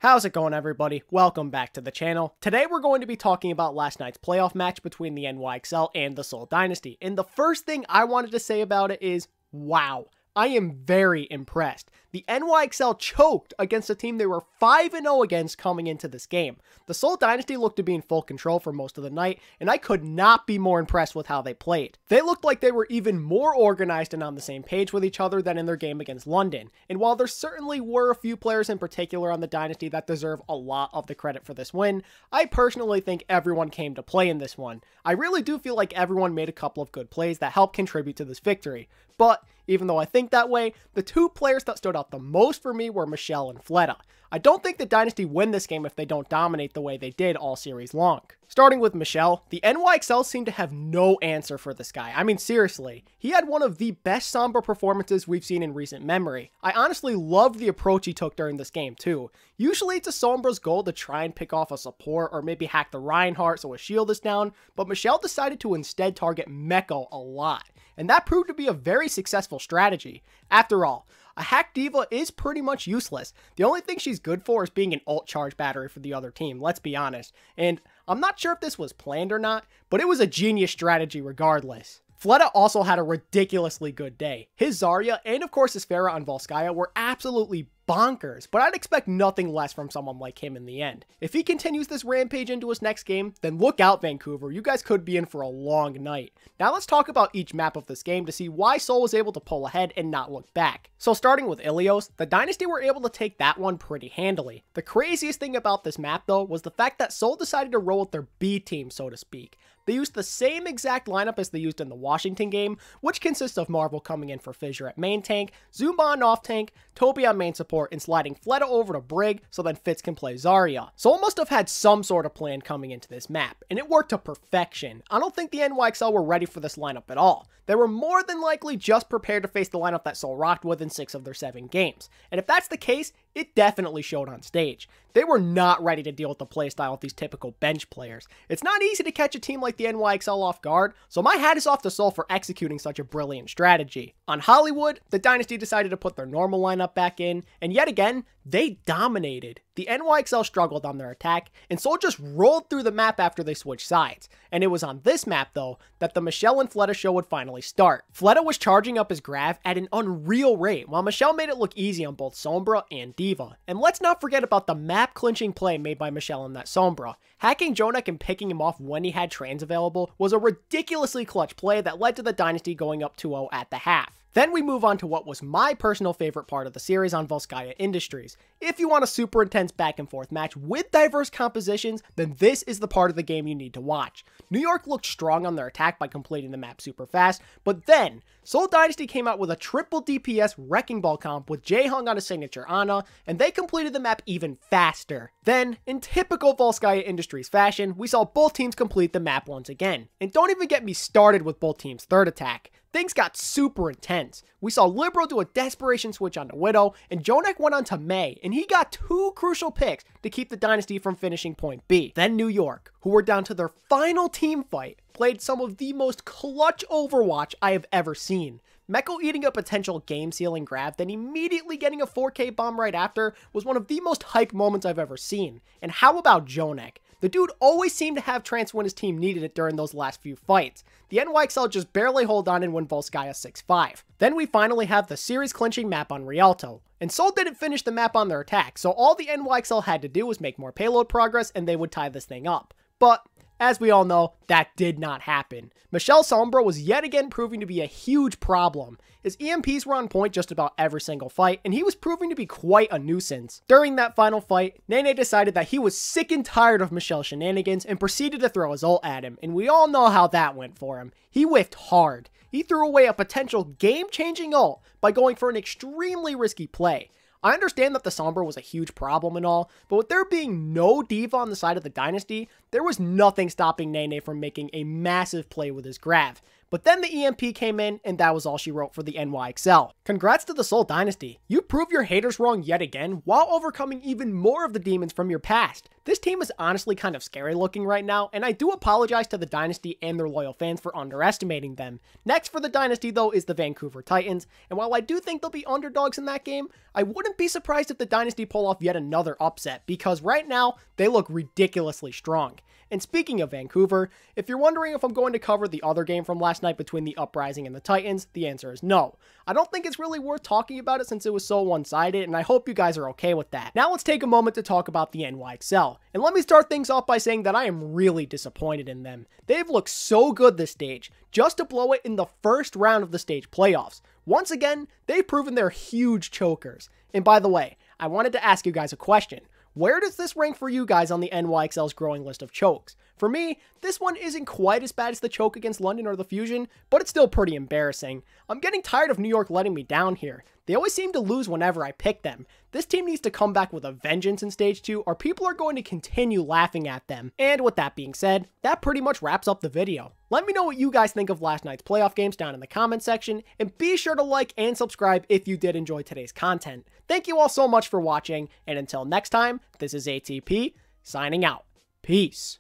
How's it going, everybody? Welcome back to the channel. Today we're going to be talking about last night's playoff match between the NYXL and the Seoul Dynasty. And the first thing I wanted to say about it is, wow, I am very impressed. The NYXL choked against a team they were 5-0 against coming into this game. The Seoul Dynasty looked to be in full control for most of the night, and I could not be more impressed with how they played. They looked like they were even more organized and on the same page with each other than in their game against London. And while there certainly were a few players in particular on the Dynasty that deserve a lot of the credit for this win, I personally think everyone came to play in this one. I really do feel like everyone made a couple of good plays that helped contribute to this victory. But even though I think that way, the two players that stood out the most for me were NYXL and Fleta. I don't think the Dynasty win this game if they don't dominate the way they did all series long. Starting with NYXL, the NYXL seemed to have no answer for this guy. I mean, seriously, he had one of the best Sombra performances we've seen in recent memory. I honestly loved the approach he took during this game too. Usually it's a Sombra's goal to try and pick off a support or maybe hack the Reinhardt so a shield is down, but NYXL decided to instead target Meko a lot, and that proved to be a very successful strategy. After all, a hack diva is pretty much useless. The only thing she's good for is being an ult charge battery for the other team, let's be honest. And I'm not sure if this was planned or not, but it was a genius strategy regardless. Fleta also had a ridiculously good day. His Zarya and of course his Pharah on Volskaya were absolutely bonkers, but I'd expect nothing less from someone like him in the end. If he continues this rampage into his next game, then look out, Vancouver. You guys could be in for a long night. Now let's talk about each map of this game to see why Seoul was able to pull ahead and not look back. So starting with Illios, the Dynasty were able to take that one pretty handily. The craziest thing about this map though was the fact that Seoul decided to roll with their B team, so to speak. They used the same exact lineup as they used in the Washington game, which consists of Marvel coming in for Fissure at main tank, Zumba on off tank, Toby on main support, and sliding Fleta over to Brig so then Fitz can play Zarya. Seoul must have had some sort of plan coming into this map, and it worked to perfection. I don't think the NYXL were ready for this lineup at all. They were more than likely just prepared to face the lineup that Seoul rocked with in 6 of their 7 games. And if that's the case, it definitely showed on stage. They were not ready to deal with the playstyle of these typical bench players. It's not easy to catch a team like the NYXL off guard, so my hat is off to Seoul for executing such a brilliant strategy. On Hollywood, the Dynasty decided to put their normal lineup back in, and yet again, they dominated. The NYXL struggled on their attack, and Seoul just rolled through the map after they switched sides. And it was on this map, though, that the NYXL and Fleta show would finally start. Fleta was charging up his Grav at an unreal rate, while NYXL made it look easy on both Sombra and Diva. And let's not forget about the map-clinching play made by NYXL in that Sombra. Hacking Jonak and picking him off when he had trains available was a ridiculously clutch play that led to the Dynasty going up 2-0 at the half. Then we move on to what was my personal favorite part of the series on Vizag Industries. If you want a super intense back and forth match with diverse compositions, then this is the part of the game you need to watch. New York looked strong on their attack by completing the map super fast, but then Seoul Dynasty came out with a triple DPS Wrecking Ball comp with Jaehong on a signature Ana, and they completed the map even faster. Then, in typical Vizag Industries fashion, we saw both teams complete the map once again. And don't even get me started with both teams' third attack. Things got super intense. We saw Libero do a desperation switch onto Widow, and Jonak went on to Mei, and he got 2 crucial picks to keep the Dynasty from finishing point B. Then New York, who were down to their final team fight, played some of the most clutch Overwatch I have ever seen. Meko eating a potential game-sealing grab, then immediately getting a 4K bomb right after was one of the most hype moments I've ever seen. And how about Jonak? The dude always seemed to have trance when his team needed it during those last few fights. The NYXL just barely hold on and win Volskaya 6-5. Then we finally have the series clinching map on Rialto. And Seoul didn't finish the map on their attack, so all the NYXL had to do was make more payload progress and they would tie this thing up. But as we all know, that did not happen. NYXL Sombra was yet again proving to be a huge problem. His EMPs were on point just about every single fight, and he was proving to be quite a nuisance. During that final fight, Nene decided that he was sick and tired of NYXL shenanigans and proceeded to throw his ult at him, and we all know how that went for him. He whiffed hard. He threw away a potential game-changing ult by going for an extremely risky play. I understand that the Sombra was a huge problem and all, but with there being no Diva on the side of the Dynasty, there was nothing stopping Nene from making a massive play with his Grav. But then the EMP came in, and that was all she wrote for the NYXL. Congrats to the Seoul Dynasty. You proved your haters wrong yet again, while overcoming even more of the demons from your past. This team is honestly kind of scary looking right now, and I do apologize to the Dynasty and their loyal fans for underestimating them. Next for the Dynasty though is the Vancouver Titans, and while I do think they'll be underdogs in that game, I wouldn't be surprised if the Dynasty pull off yet another upset, because right now, they look ridiculously strong. And speaking of Vancouver, if you're wondering if I'm going to cover the other game from last night between the Uprising and the Titans, the answer is no. I don't think it's really worth talking about it since it was so one-sided, and I hope you guys are okay with that. Now let's take a moment to talk about the NYXL, and let me start things off by saying that I am really disappointed in them. They've looked so good this stage, just to blow it in the first round of the stage playoffs. Once again, they've proven they're huge chokers. And by the way, I wanted to ask you guys a question. Where does this rank for you guys on the NYXL's growing list of chokes? For me, this one isn't quite as bad as the choke against London or the Fusion, but it's still pretty embarrassing. I'm getting tired of New York letting me down here. They always seem to lose whenever I pick them. This team needs to come back with a vengeance in Stage 2 or people are going to continue laughing at them. And with that being said, that pretty much wraps up the video. Let me know what you guys think of last night's playoff games down in the comment section, and be sure to like and subscribe if you did enjoy today's content. Thank you all so much for watching, and until next time, this is ATP, signing out. Peace.